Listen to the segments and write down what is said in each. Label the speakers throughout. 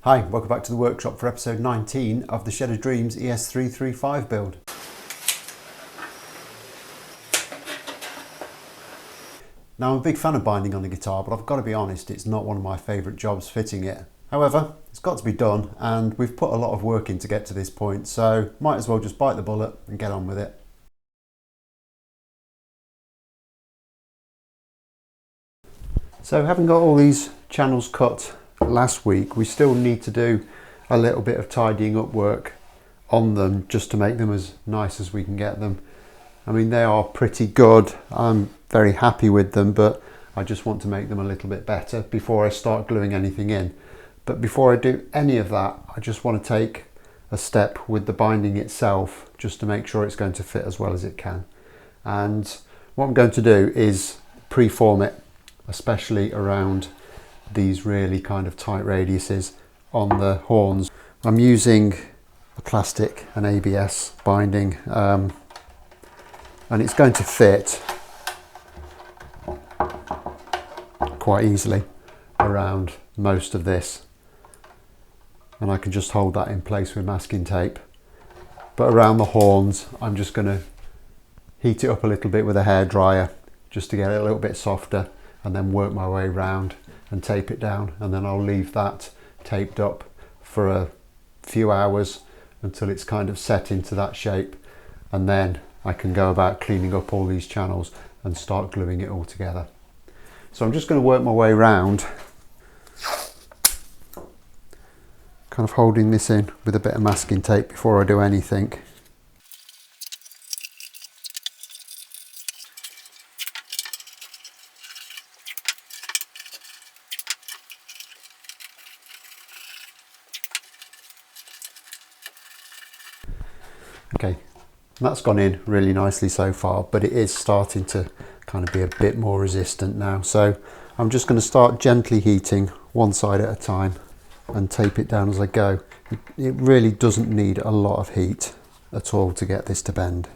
Speaker 1: Hi, welcome back to the workshop for episode 19 of the Shed of Dreams ES335 build. Now I'm a big fan of binding on the guitar, but I've got to be honest, it's not one of my favourite jobs fitting it. However, it's got to be done and we've put a lot of work in to get to this point, so might as well just bite the bullet and get on with it. So having got all these channels cut last week, we still need to do a little bit of tidying up work on them just to make them as nice as we can get them. I mean, they are pretty good. I'm very happy with them, but I just want to make them a little bit better before I start gluing anything in. But before I do any of that, I just want to take a step with the binding itself just to make sure it's going to fit as well as it can. And what I'm going to do is pre-form it, especially around these really kind of tight radiuses on the horns. I'm using a plastic and ABS binding and it's going to fit quite easily around most of this, and I can just hold that in place with masking tape. But around the horns I'm just going to heat it up a little bit with a hairdryer just to get it a little bit softer, and then work my way around and tape it down, and then I'll leave that taped up for a few hours until it's kind of set into that shape, and then I can go about cleaning up all these channels and start gluing it all together. So I'm just going to work my way around, kind of holding this in with a bit of masking tape before I do anything. Okay, that's gone in really nicely so far, but it is starting to kind of be a bit more resistant now. So I'm just going to start gently heating one side at a time and tape it down as I go. It really doesn't need a lot of heat at all to get this to bend.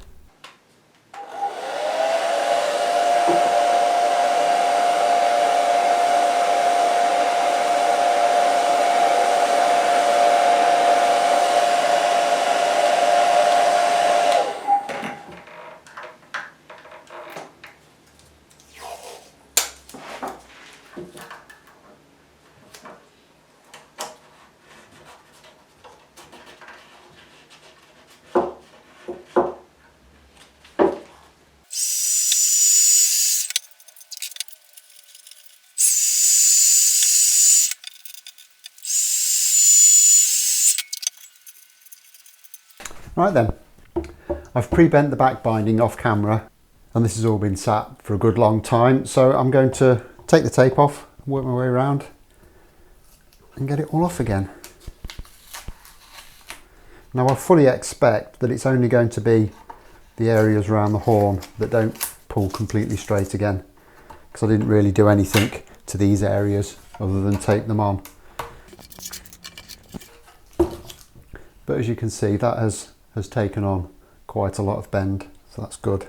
Speaker 1: Right then, I've pre-bent the back binding off camera and this has all been sat for a good long time, so I'm going to take the tape off, work my way around and get it all off again. Now I fully expect that it's only going to be the areas around the horn that don't pull completely straight again, because I didn't really do anything to these areas other than tape them on. But as you can see, that has taken on quite a lot of bend, so that's good.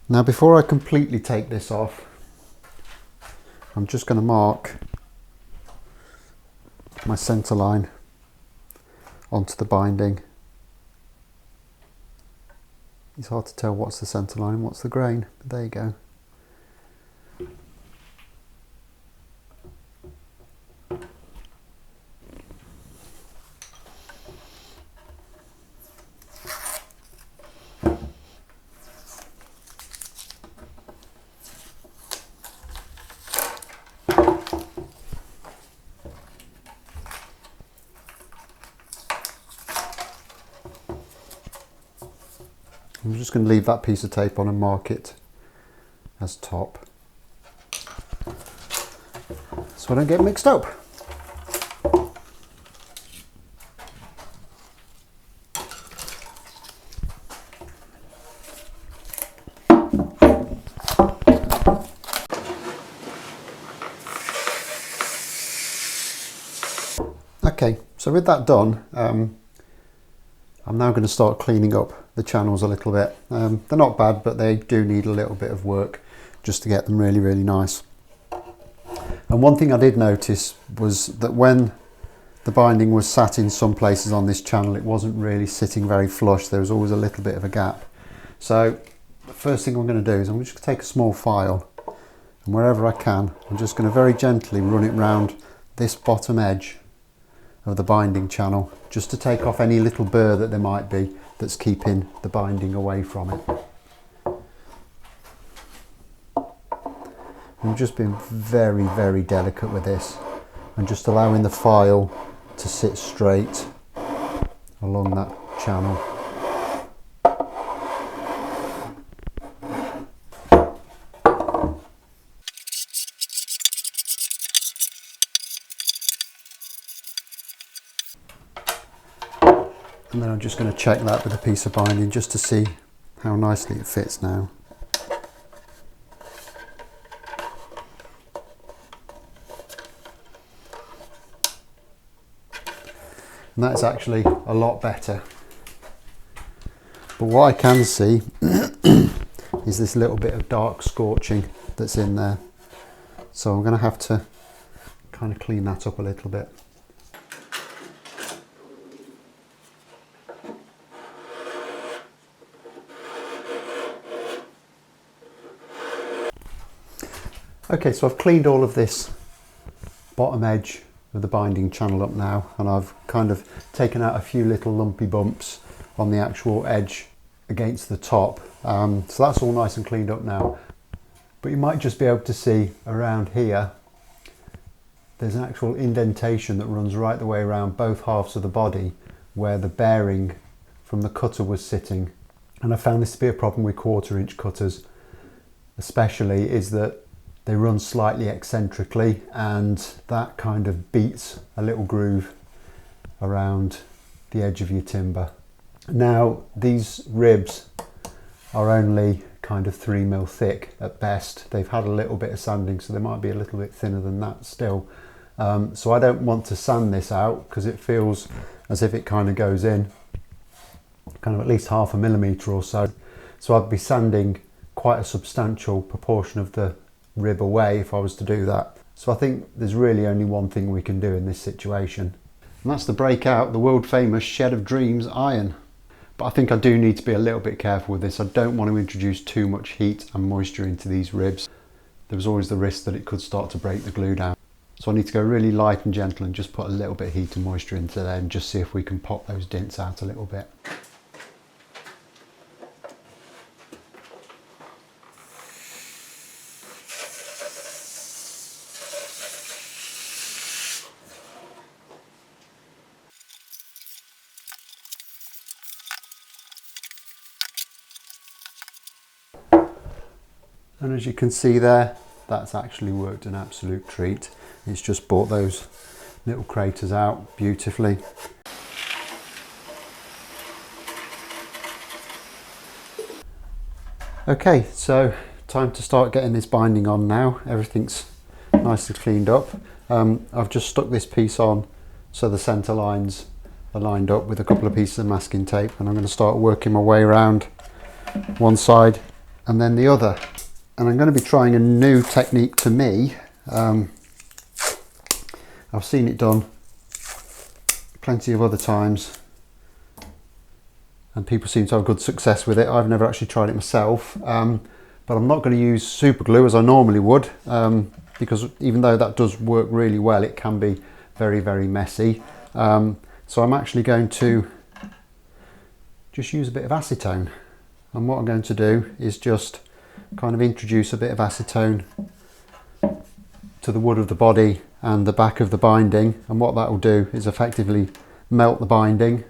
Speaker 1: Now before I completely take this off, I'm just going to mark my centre line onto the binding. It's hard to tell what's the centre line and what's the grain, but there you go. I'm just going to leave that piece of tape on and mark it as top, so I don't get mixed up. Okay, so with that done, I'm now going to start cleaning up the channels a little bit. They're not bad, but they do need a little bit of work just to get them really, really nice. And one thing I did notice was that when the binding was sat in some places on this channel, it wasn't really sitting very flush. There was always a little bit of a gap. So the first thing I'm going to do is I'm just going to take a small file, and wherever I can, I'm just going to very gently run it round this bottom edge of the binding channel, just to take off any little burr that there might be that's keeping the binding away from it. I'm just being very, very delicate with this and just allowing the file to sit straight along that channel. And then I'm just going to check that with a piece of binding just to see how nicely it fits now. And that's actually a lot better. But what I can see is this little bit of dark scorching that's in there. So I'm going to have to kind of clean that up a little bit. Okay, so I've cleaned all of this bottom edge of the binding channel up now, and I've kind of taken out a few little lumpy bumps on the actual edge against the top. So that's all nice and cleaned up now. But you might just be able to see around here, there's an actual indentation that runs right the way around both halves of the body where the bearing from the cutter was sitting. And I found this to be a problem with 1/4 inch cutters, especially, is that they run slightly eccentrically, and that kind of beats a little groove around the edge of your timber. Now, these ribs are only kind of 3mm thick at best. They've had a little bit of sanding, so they might be a little bit thinner than that still. So I don't want to sand this out because it feels as if it kind of goes in kind of at least 1/2 millimetre or so. So I'd be sanding quite a substantial proportion of the rib away if I was to do that. So I think there's really only one thing we can do in this situation, and that's to break out the world famous Shed of Dreams iron. But I think I do need to be a little bit careful with this. I don't want to introduce too much heat and moisture into these ribs. There's always the risk that it could start to break the glue down. So I need to go really light and gentle and just put a little bit of heat and moisture into there and just see if we can pop those dints out a little bit. And as you can see there, that's actually worked an absolute treat. It's just brought those little craters out beautifully. Okay, so time to start getting this binding on now. Everything's nicely cleaned up. I've just stuck this piece on so the centre lines are lined up with a couple of pieces of masking tape, and I'm going to start working my way around one side and then the other. And I'm going to be trying a new technique to me. I've seen it done plenty of other times and people seem to have good success with it. I've never actually tried it myself, but I'm not going to use super glue as I normally would, because even though that does work really well, it can be very, very messy. So I'm actually going to just use a bit of acetone, and what I'm going to do is just kind of introduce a bit of acetone to the wood of the body and the back of the binding, and what that will do is effectively melt the binding,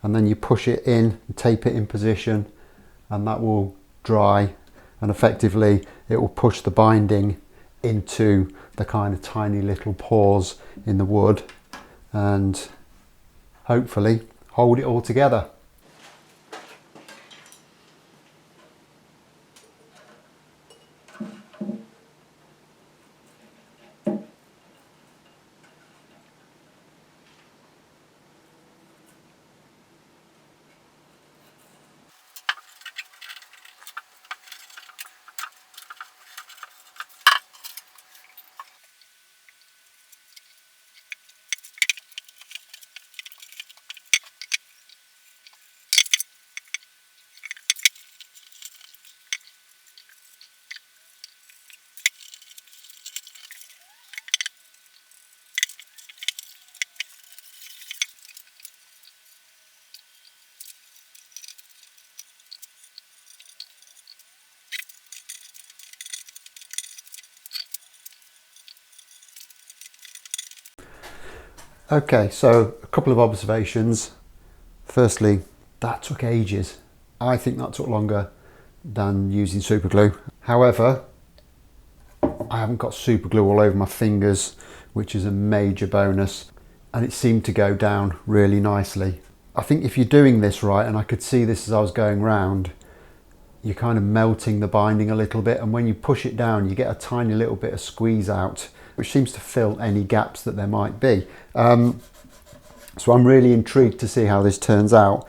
Speaker 1: and then you push it in and tape it in position, and that will dry, and effectively it will push the binding into the kind of tiny little pores in the wood and hopefully hold it all together. Okay, so a couple of observations. Firstly, that took ages. I think that took longer than using super glue. However, I haven't got super glue all over my fingers, which is a major bonus, and it seemed to go down really nicely. I think if you're doing this right, and I could see this as I was going round, you're kind of melting the binding a little bit, and when you push it down you get a tiny little bit of squeeze out, which seems to fill any gaps that there might be. So I'm really intrigued to see how this turns out.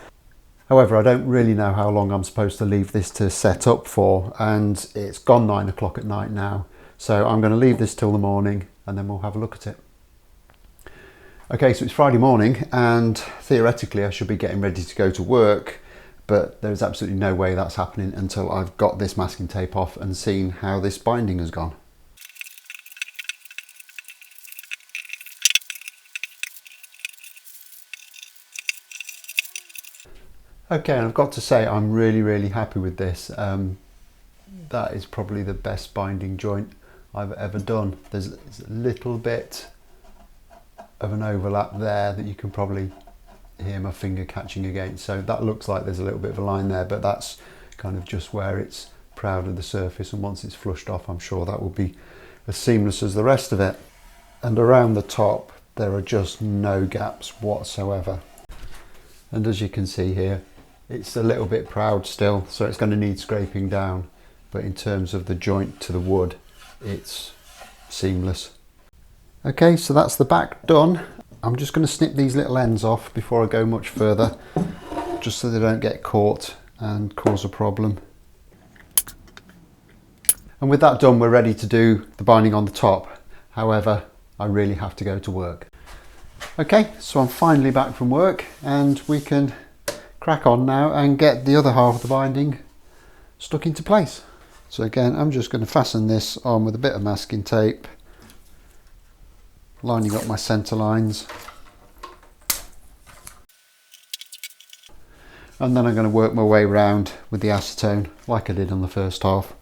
Speaker 1: However, I don't really know how long I'm supposed to leave this to set up for, and it's gone 9 o'clock at night now. So I'm going to leave this till the morning and then we'll have a look at it. Okay, so it's Friday morning and theoretically I should be getting ready to go to work, but there's absolutely no way that's happening until I've got this masking tape off and seen how this binding has gone. Okay, and I've got to say I'm really happy with this. That is probably the best binding joint I've ever done. There's a little bit of an overlap there that you can probably hear my finger catching against, so that looks like there's a little bit of a line there, but that's kind of just where it's proud of the surface, and once it's flushed off I'm sure that will be as seamless as the rest of it. And around the top there are just no gaps whatsoever, and as you can see here it's a little bit proud still, so it's going to need scraping down, but in terms of the joint to the wood it's seamless. Okay, so that's the back done. I'm just going to snip these little ends off before I go much further, just so they don't get caught and cause a problem. And with that done, we're ready to do the binding on the top. However, I really have to go to work. Okay, so I'm finally back from work and we can crack on now and get the other half of the binding stuck into place. So again, I'm just going to fasten this on with a bit of masking tape, lining up my centre lines, and then I'm going to work my way around with the acetone like I did on the first half.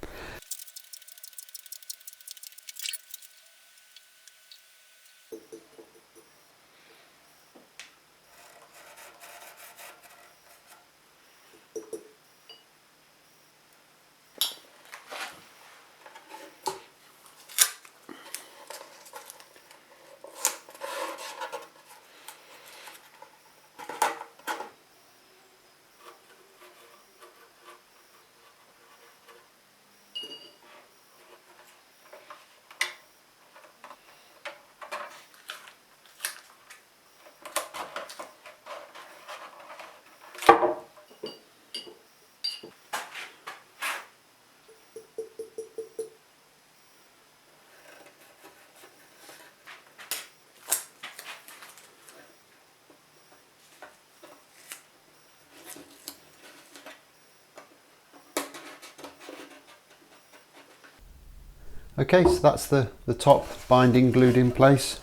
Speaker 1: Okay, so that's the top binding glued in place,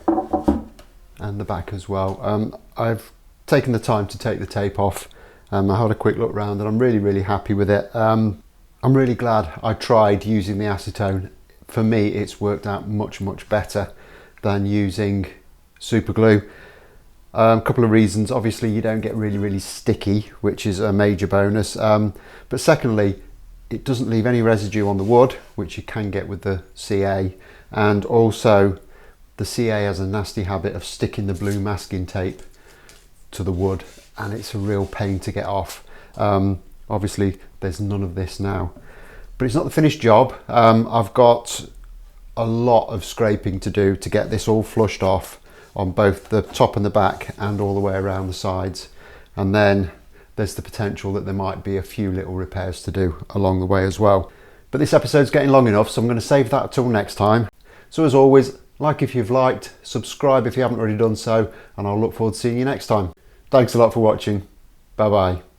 Speaker 1: and the back as well. I've taken the time to take the tape off. I had a quick look round and I'm really happy with it. I'm really glad I tried using the acetone. For me it's worked out much better than using super glue. A couple of reasons. Obviously you don't get really sticky, which is a major bonus, but secondly it doesn't leave any residue on the wood, which you can get with the CA, and also the CA has a nasty habit of sticking the blue masking tape to the wood and it's a real pain to get off. Obviously there's none of this now, but it's not the finished job. I've got a lot of scraping to do to get this all flushed off on both the top and the back and all the way around the sides, and then there's the potential that there might be a few little repairs to do along the way as well. But this episode's getting long enough, so I'm going to save that till next time. So as always, like if you've liked, subscribe if you haven't already done so, and I'll look forward to seeing you next time. Thanks a lot for watching. Bye bye.